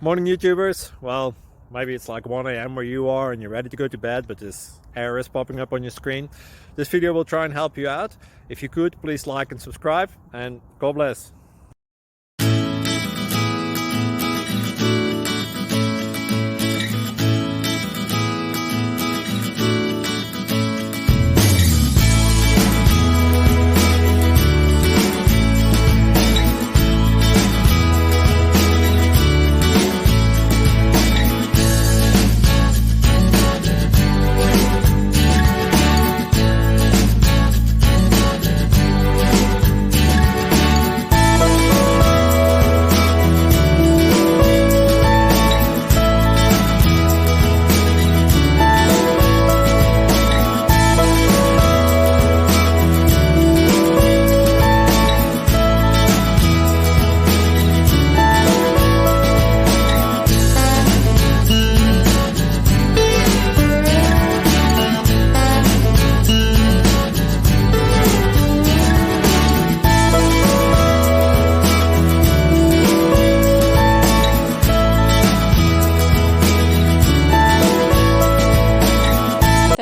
Morning YouTubers. Well, maybe it's like 1 a.m. where you are and you're ready to go to bed, but this error is popping up on your screen. This video will try and help you out. If you could, please like and subscribe, and God bless.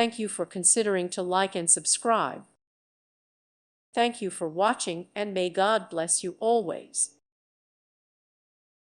Thank you for considering to like and subscribe. Thank you for watching, and may God bless you always.